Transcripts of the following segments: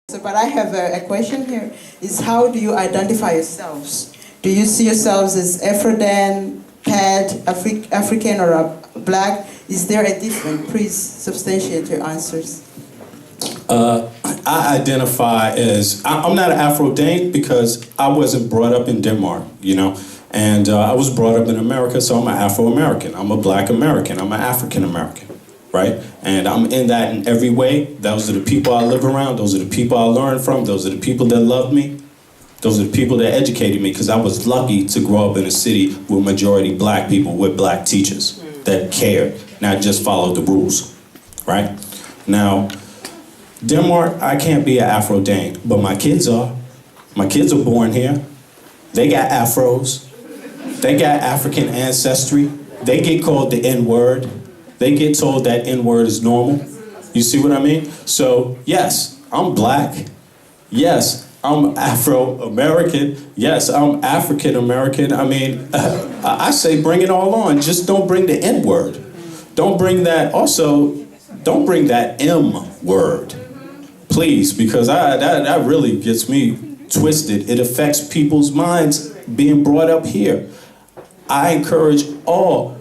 So, but I have a question here, is how do you identify yourselves? Do you see yourselves as Afro Dane, Pat, African, or Black? Is there a difference? Please substantiate your answers. I identify as, I'm not an Afro Dane because I wasn't brought up in Denmark, you know, and I was brought up in America, so I'm an Afro-American, I'm a Black American, I'm an African American, right? And I'm in that in every way. Those are the people I live around, those are the people I learn from, those are the people that love me, those are the people that educated me, because I was lucky to grow up in a city with majority Black people, with Black teachers that cared, not just followed the rules, right? Now, Denmark, I can't be an Afro Dane, but my kids are. My kids are born here. They got afros. They got African ancestry. They get called the N-word. They get told that N-word is normal. You see what I mean? So, yes, I'm Black. Yes, I'm Afro-American. Yes, I'm African-American. I mean, I say bring it all on. Just don't bring the N-word. Don't bring that, also, don't bring that M-word. Please, because that really gets me twisted. It affects people's minds being brought up here. I encourage all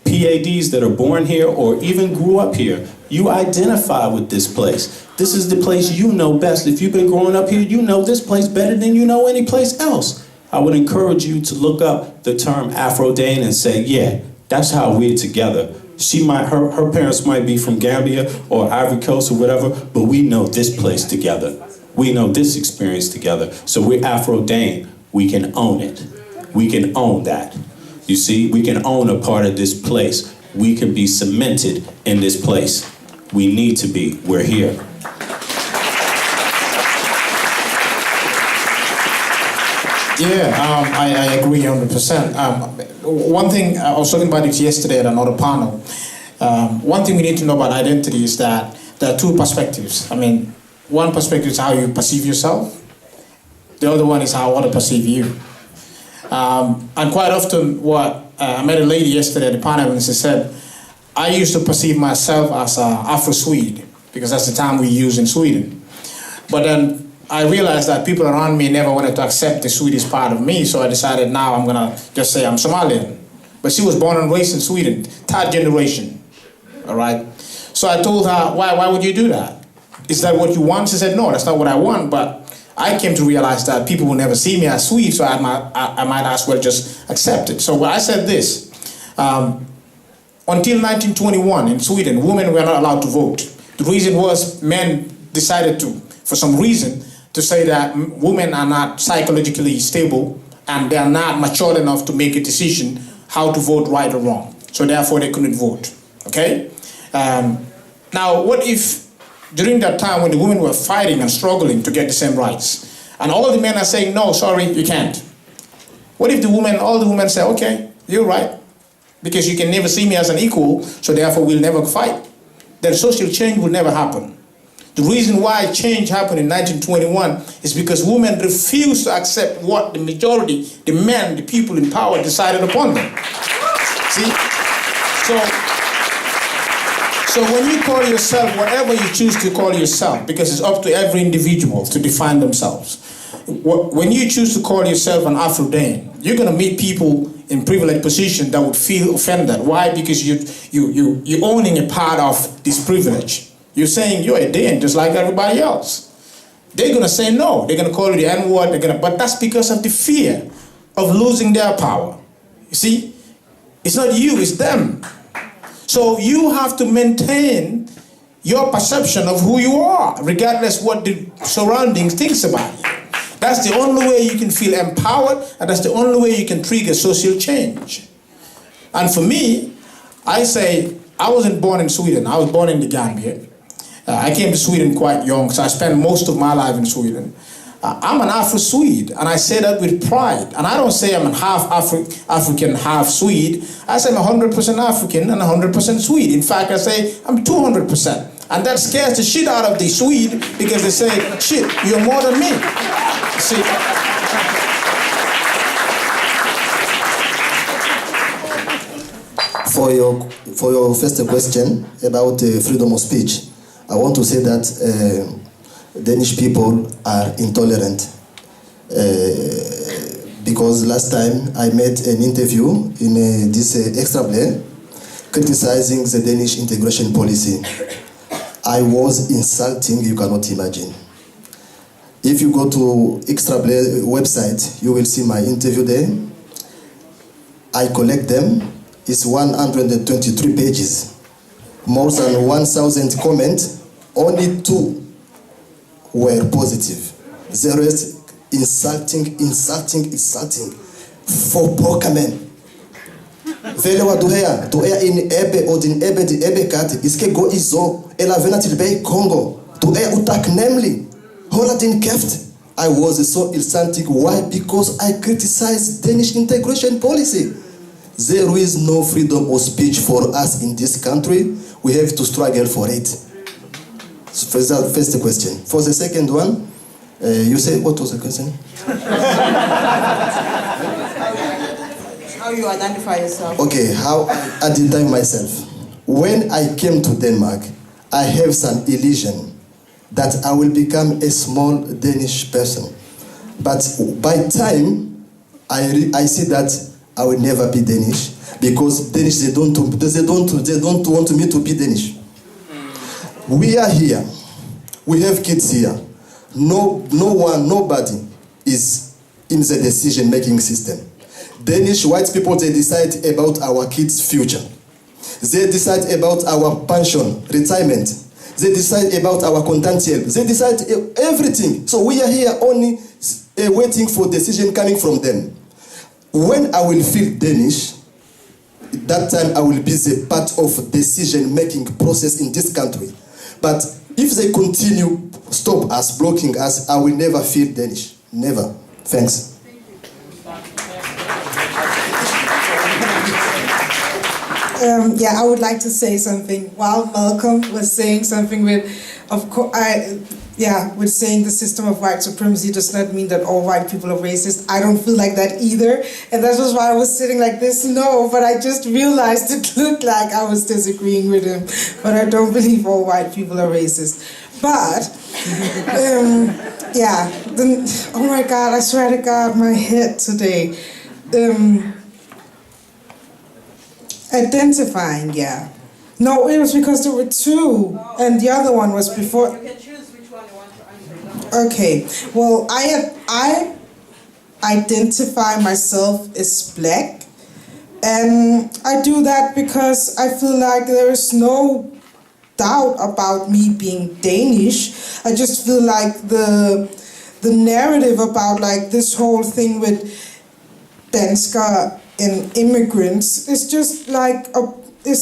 PADs that are born here or even grew up here, you identify with this place. This is the place you know best. If you've been growing up here, you know this place better than you know any place else. I would encourage you to look up the term Afro Dane and say, yeah, that's how we're together. She might, her parents might be from Gambia or Ivory Coast or whatever, but we know this place together. We know this experience together. So we're Afro Dane. We can own it. We can own that. You see, we can own a part of this place. We can be cemented in this place. We need to be. We're here. Yeah, I agree 100%. One thing, I was talking about it yesterday at another panel. One thing we need to know about identity is that there are two perspectives. I mean, one perspective is how you perceive yourself. The other one is how others perceive you. And quite often, I met a lady yesterday at the panel and she said, I used to perceive myself as an Afro-Swede because that's the term we use in Sweden. But then I realized that people around me never wanted to accept the Swedish part of me, so I decided now I'm gonna just say I'm Somalian. But she was born and raised in Sweden, third generation, all right? So I told her, why would you do that? Is that what you want? She said, no, that's not what I want, but I came to realize that people will never see me as Swede, so I might as well just accept it. So I said this, until 1921 in Sweden, women were not allowed to vote. The reason was men decided to, for some reason, to say that women are not psychologically stable and they are not mature enough to make a decision how to vote right or wrong. So therefore they couldn't vote, okay? Now what if during that time when the women were fighting and struggling to get the same rights, and all the men are saying, no, sorry, you can't. What if all the women say, okay, you're right, because you can never see me as an equal, so therefore we'll never fight. Then social change will never happen. The reason why change happened in 1921 is because women refused to accept what the majority, the men, the people in power decided upon them. See? So when you call yourself whatever you choose to call yourself, because it's up to every individual to define themselves. When you choose to call yourself an Afro Dane, you're going to meet people in privileged position that would feel offended. Why? Because you're owning a part of this privilege. You're saying you're a Dane just like everybody else. They're going to say no. They're going to call you the N-word. But that's because of the fear of losing their power. You see? It's not you, it's them. So you have to maintain your perception of who you are, regardless what the surroundings thinks about you. That's the only way you can feel empowered, and that's the only way you can trigger social change. And for me, I say, I wasn't born in Sweden. I was born in the Gambia. I came to Sweden quite young, so I spent most of my life in Sweden. I'm an Afro-Swede, and I say that with pride. And I don't say I'm half African, half Swede. I say I'm 100% African and 100% Swede. In fact, I say I'm 200%. And that scares the shit out of the Swede because they say, shit, you're more than me. See? For your first question about freedom of speech, I want to say that Danish people are intolerant. Because last time I made an interview in this extra play criticizing the Danish integration policy. I was insulting, you cannot imagine. If you go to Extra Play website, you will see my interview there. I collect them. It's 123 pages. More than 1,000 comments. Only 2 were positive. The rest insulting. For poor men. Vele wa duhea in ebe odin ebe di ebe kati iske go izo ela vena tilbei Congo duhea utak namely hola din keft. I was so insulting. Why? Because I criticized Danish integration policy. There is no freedom of speech for us in this country. We have to struggle for it. So first question. For the second one, you say what was the question? How you identify yourself? Okay, how I identify myself. When I came to Denmark, I have some illusion that I will become a small Danish person. But by time, I see that I will never be Danish because Danish they don't want me to be Danish. We are here. We have kids here. Nobody is in the decision-making system. Danish white people, they decide about our kids' future. They decide about our pension, retirement. They decide about our contantiel. They decide everything. So we are here only waiting for decision coming from them. When I will feel Danish, that time I will be the part of decision-making process in this country. But if they continue, stop us, blocking us, I will never feel Danish. Never. Thanks. Yeah, I would like to say something. While Malcolm was saying something with saying the system of white supremacy does not mean that all white people are racist. I don't feel like that either. And that was why I was sitting like this. No, but I just realized it looked like I was disagreeing with him. But I don't believe all white people are racist. But, oh my God, I swear to God, my head today. Identifying, yeah. No, it was because there were 2, and the other one was before. You can choose which one you want to answer. Okay, well, I identify myself as black, and I do that because I feel like there is no doubt about me being Danish. I just feel like the narrative about like this whole thing with dansker and immigrants is just like a white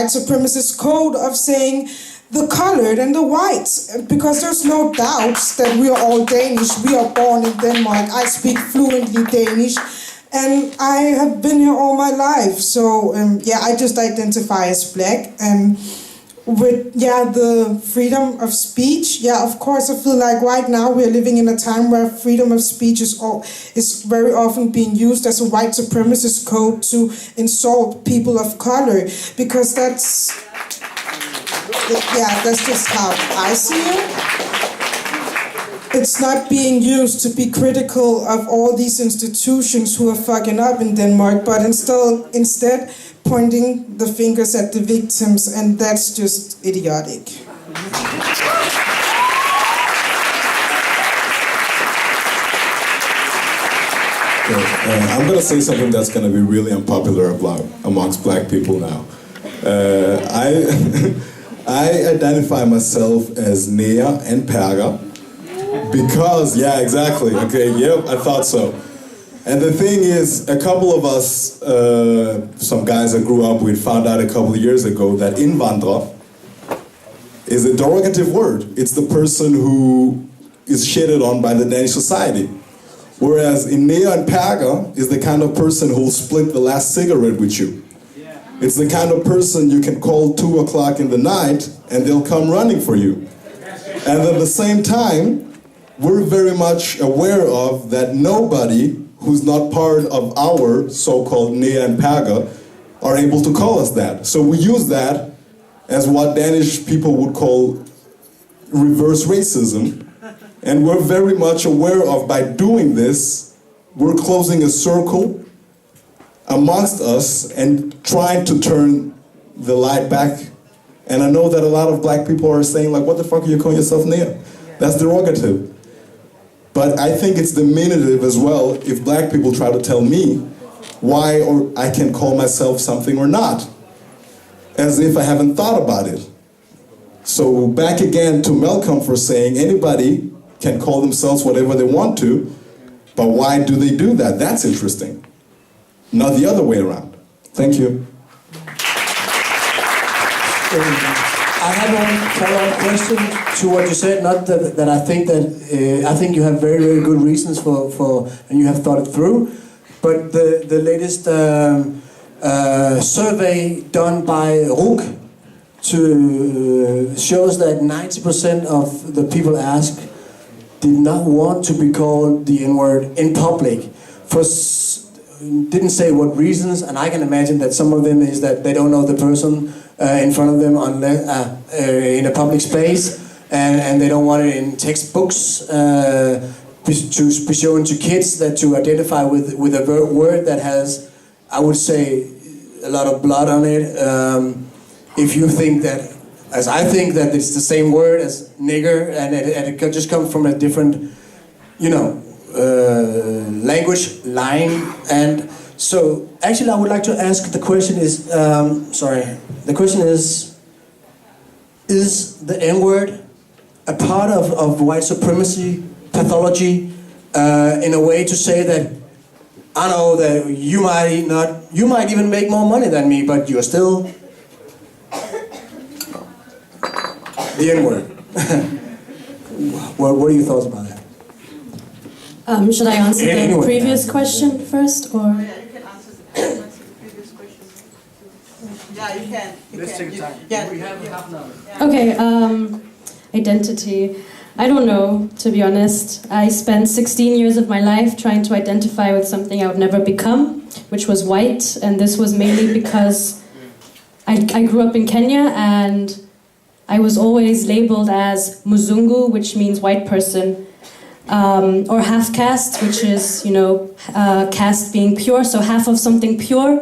supremacist code of saying the colored and the whites, because there's no doubts that we are all Danish. We are born in Denmark. I speak fluently Danish, and I have been here all my life. So I just identify as black. And with the freedom of speech, of course, I feel like right now we're living in a time where freedom of speech is very often being used as a white supremacist code to insult people of color, because that's just how I see it. It's not being used to be critical of all these institutions who are fucking up in Denmark, but instead pointing the fingers at the victims, and that's just idiotic. I'm going to say something that's going to be really unpopular amongst black people now. I identify myself as Nea and Perga because, exactly. Okay, yep, I thought so. And the thing is, a couple of us, some guys I grew up with, found out a couple of years ago that invandrer is a derogative word. It's the person who is shitted on by the Danish society. Whereas in Nea and Perga is the kind of person who'll split the last cigarette with you. It's the kind of person you can call 2 o'clock in the night and they'll come running for you. And at the same time, we're very much aware of that nobody who's not part of our so-called Nea and Perga are able to call us that. So we use that as what Danish people would call reverse racism. And we're very much aware of, by doing this, we're closing a circle amongst us and trying to turn the light back. And I know that a lot of black people are saying, like, what the fuck are you calling yourself Nia? That's derogative. But I think it's diminutive as well if black people try to tell me why or I can call myself something or not, as if I haven't thought about it. So back again to Malcolm for saying anybody can call themselves whatever they want to, but why do they do that? That's interesting. Not the other way around. Thank you. I have one follow-up question to what you said. Not that I think that I think you have very, very good reasons for and you have thought it through. But the latest survey done by RUC shows that 90% of the people asked did not want to be called the N-word in public. Didn't say what reasons, and I can imagine that some of them is that they don't know the person in front of them unless, in a public space, and they don't want it in textbooks to be shown to kids, that to identify with a word that has, I would say, a lot of blood on it. If you think that, as I think that it's the same word as nigger, and it could just come from a different, language line. And so actually I would like to ask, the question is, the question is the N-word a part of white supremacy pathology, in a way to say that, I know that you might even make more money than me, but you're still the N-word. What are your thoughts about that? Should I answer the previous question first, or? Yeah, you can answer the previous question. Yeah, you can. Let's take time. Yeah, we have half an hour. Okay, identity. I don't know, to be honest. I spent 16 years of my life trying to identify with something I would never become, which was white, and this was mainly because I grew up in Kenya, and I was always labeled as Muzungu, which means white person, or half caste, which is, caste being pure, so half of something pure,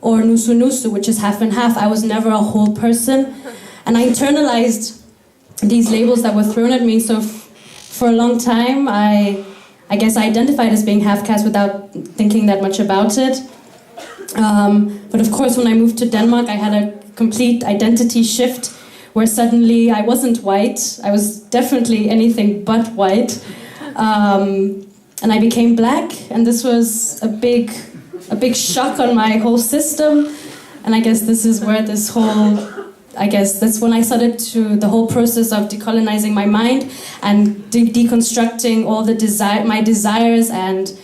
or nusu nusu, which is half and half. I was never a whole person, and I internalized these labels that were thrown at me. So for a long time, I guess I identified as being half caste without thinking that much about it. But of course, when I moved to Denmark, I had a complete identity shift, where suddenly I wasn't white. I was definitely anything but white. And I became black, and this was a big shock on my whole system. And I guess this is where this whole, that's when I started the whole process of decolonizing my mind and deconstructing all my desires and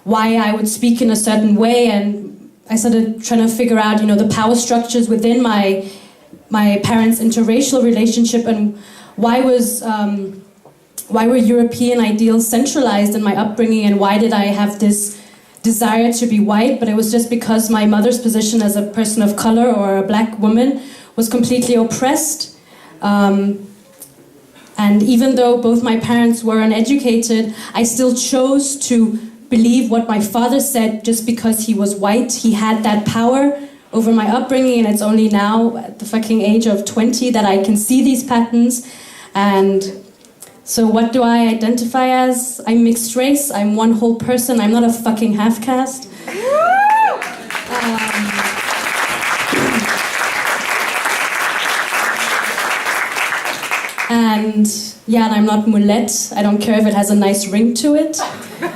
why I would speak in a certain way. And I started trying to figure out, the power structures within my parents' interracial relationship, and why were European ideals centralized in my upbringing, and why did I have this desire to be white? But it was just because my mother's position as a person of color or a black woman was completely oppressed. And even though both my parents were uneducated, I still chose to believe what my father said just because he was white. He had that power over my upbringing, and it's only now, at the fucking age of 20, that I can see these patterns. And so what do I identify as? I'm mixed race, I'm one whole person, I'm not a fucking half caste. And I'm not mulette. I don't care if it has a nice ring to it.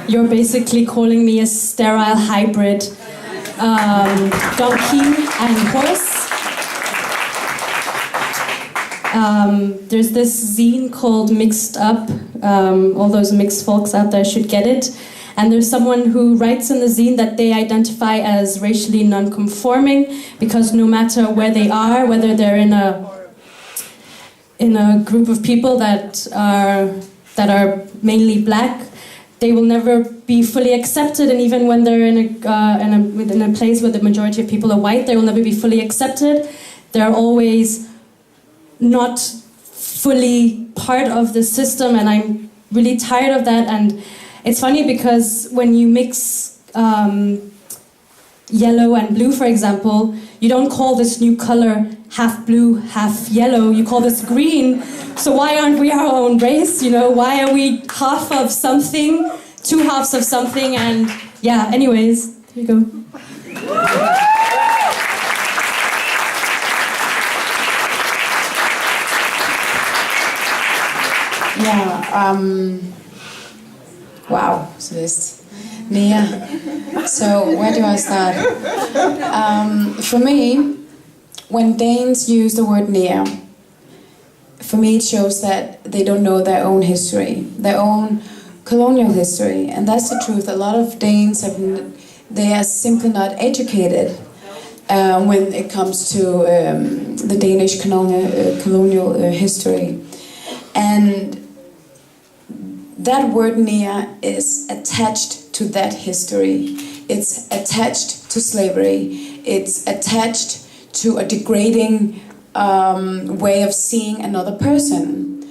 You're basically calling me a sterile hybrid donkey and horse. There's this zine called Mixed Up. All those mixed folks out there should get it. And there's someone who writes in the zine that they identify as racially non-conforming because no matter where they are, whether they're in a group of people that are mainly black, they will never be fully accepted. And even when they're in a place where the majority of people are white, they will never be fully accepted. They're always not fully part of the system, and I'm really tired of that. And it's funny because when you mix yellow and blue, for example, you don't call this new color half blue, half yellow, you call this green. So why aren't we our own race, you know? Why are we half of something, two halves of something? And yeah, anyways, here you go. Yeah, wow, Celeste. Nia, so where do I start? For me, when Danes use the word Nia, for me it shows that they don't know their own history, their own colonial history, and that's the truth. A lot of Danes they are simply not educated when it comes to the Danish colonial history, and that word Nia is attached to that history. It's attached to slavery. It's attached to a degrading way of seeing another person.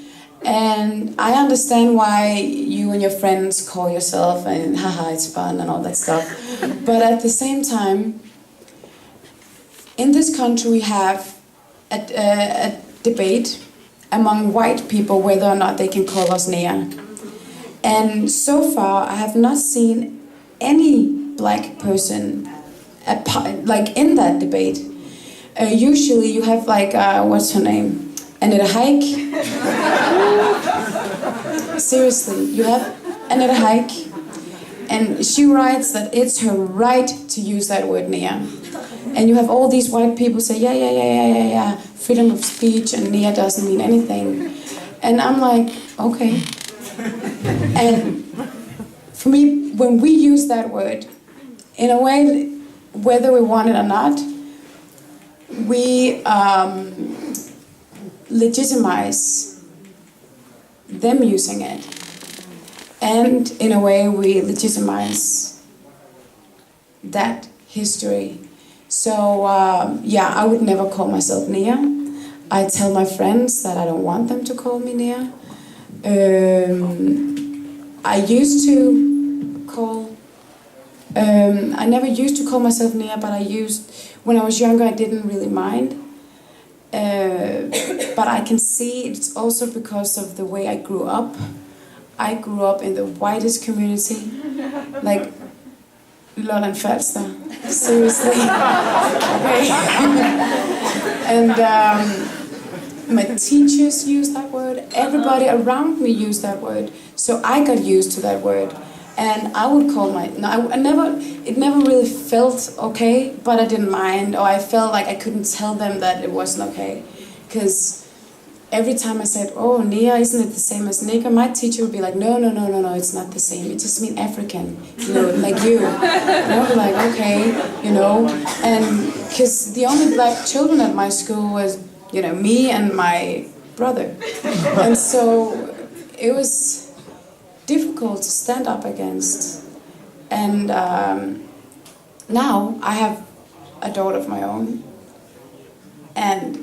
And I understand why you and your friends call yourself and haha, it's fun and all that stuff. But at the same time, in this country we have a debate among white people whether or not they can call us Nia. And so far, I have not seen any black person like in that debate. Usually you have like, what's her name? Annette Haik. Seriously, you have Annette Haik, and she writes that it's her right to use that word Nia. And you have all these white people say, yeah, freedom of speech, and Nia doesn't mean anything. And I'm like, okay. And for me, when we use that word, in a way, whether we want it or not, we legitimize them using it. And in a way, we legitimize that history. So, yeah, I would never call myself Nia. I tell my friends that I don't want them to call me Nia. I used to call, I never used to call myself Nia, but when I was younger I didn't really mind. But I can see it's also because of the way I grew up. I grew up in the whitest community, like Lolland Falster, seriously. Okay. And my teachers use that word, everybody around me used that word, so I got used to that word. And I would call it never really felt okay, but I didn't mind, or I felt like I couldn't tell them that it wasn't okay. Because every time I said, oh, Nia, isn't it the same as nigger? My teacher would be like, no, it's not the same. It just means African, you know, like you. And I would be like, okay, you know. And because the only black children at my school was, you know, me and my brother. And so it was difficult to stand up against. And now I have a daughter of my own, and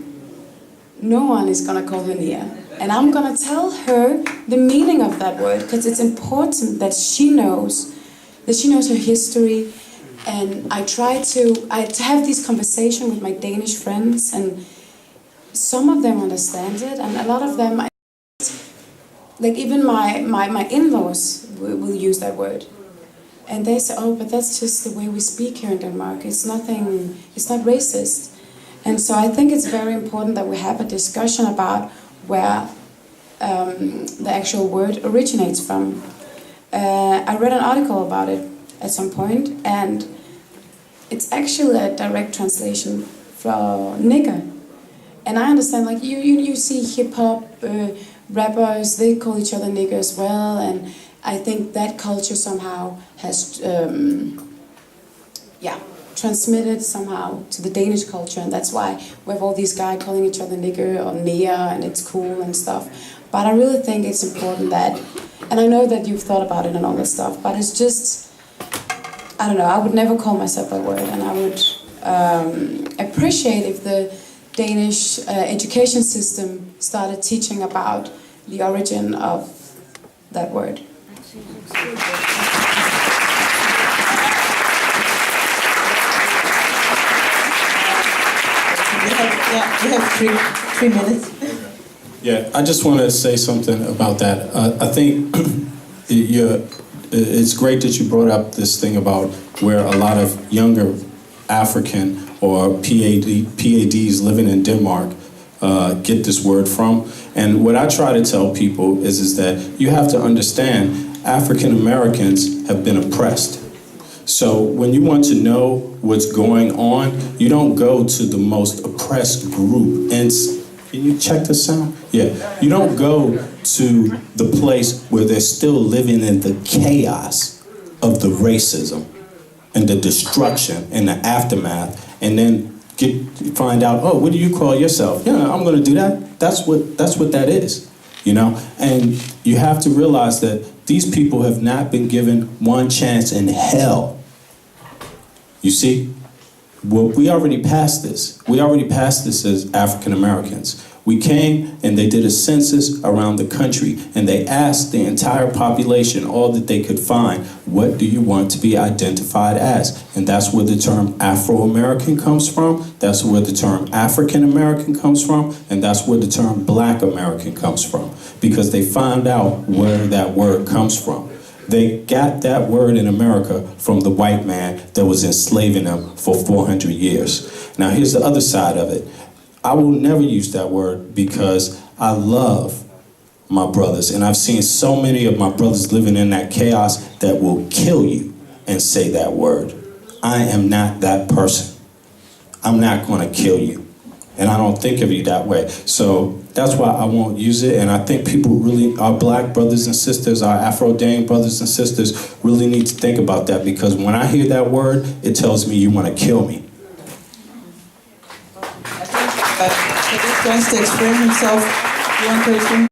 no one is gonna call her Nia. And I'm gonna tell her the meaning of that word, because it's important that she knows her history. And I try to have this conversation with my Danish friends, and some of them understand it, and a lot of them, like even my in-laws will use that word. And they say, oh, but that's just the way we speak here in Denmark. It's not racist. And so I think it's very important that we have a discussion about where the actual word originates from. I read an article about it at some point, and it's actually a direct translation from nigger. And I understand, like, you see hip-hop rappers, they call each other nigger as well, and I think that culture somehow has, transmitted somehow to the Danish culture, and that's why we have all these guys calling each other nigger or Nia, and it's cool and stuff. But I really think it's important that, and I know that you've thought about it and all this stuff, but it's just, I don't know, I would never call myself that word, and I would appreciate if the Danish education system started teaching about the origin of that word. We have three minutes. Yeah, I just want to say something about that. I think it's great that you brought up this thing about where a lot of younger African or PADs living in Denmark get this word from. And what I try to tell people is that you have to understand African Americans have been oppressed. So when you want to know what's going on, you don't go to the most oppressed group. And can you check the sound? Yeah. You don't go to the place where they're still living in the chaos of the racism and the destruction and the aftermath, and then find out, oh, what do you call yourself? Yeah, I'm going to do that. That's what that is, you know? And you have to realize that these people have not been given one chance in hell. You see? Well, we already passed this. We already passed this as African Americans. We came and they did a census around the country and they asked the entire population, all that they could find, what do you want to be identified as? And that's where the term Afro-American comes from. That's where the term African American comes from. And that's where the term Black American comes from. Because they found out where that word comes from. They got that word in America from the white man that was enslaving them for 400 years. Now here's the other side of it. I will never use that word because I love my brothers. And I've seen so many of my brothers living in that chaos that will kill you and say that word. I am not that person. I'm not going to kill you. And I don't think of you that way. So that's why I won't use it. And I think people really, our Black brothers and sisters, our Afro Dane brothers and sisters really need to think about that, because when I hear that word, it tells me you want to kill me. Celeste wants to explain himself. You want to explain?